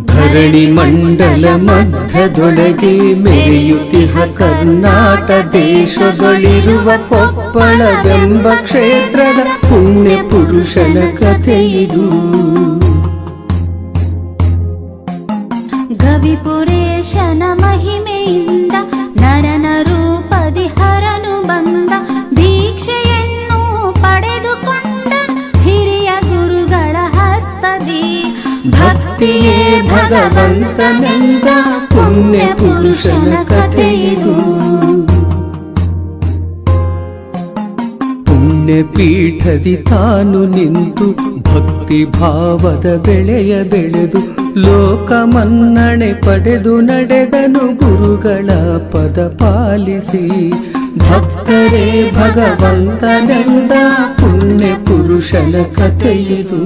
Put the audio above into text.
ಧರಣಿ ಮಂಡಲ ಮಧ್ಯದೊಳಗೆ ಮೆರೆಯುತ್ತಿಹ ಕರ್ನಾಟ ದೇಶದೊಳಿರುವ ಕೊಪ್ಪಳವೆಂಬ ಕ್ಷೇತ್ರದ ಪುಣ್ಯ ಪುರುಷನ ಕಥೆಯಿದು. ಗವಿಪುರೇಶನ ಮಹಿಮೆಯಿಂದ ನರನ ರೂಪದಿ ಹರನು ಬಂದ, ದೀಕ್ಷೆಯನ್ನು ಪಡೆದುಕೊಂಡ ಹಿರಿಯ ಗುರುಗಳ ಹಸ್ತದಿ. ಭಕ್ತಿಯೇ ಭಗವಂತನೆಂದ ಪುಣ್ಯ ಪುರುಷನ ಕಥೆಯಿದು. ಪೀಠದಿ ತಾನು ನಿಂತು ಭಕ್ತಿ ಭಾವದ ಬೆಳೆಯ ಬೆಳೆದು ಲೋಕ ಮನ್ನಣೆ ಪಡೆದು ನಡೆದನು ಗುರುಗಳ ಪದ ಪಾಲಿಸಿ. ಭಕ್ತರೇ ಭಗವಂತನೆಂದ ಪುಣ್ಯ ಪುರುಷನ ಕಥೆಯಿದು.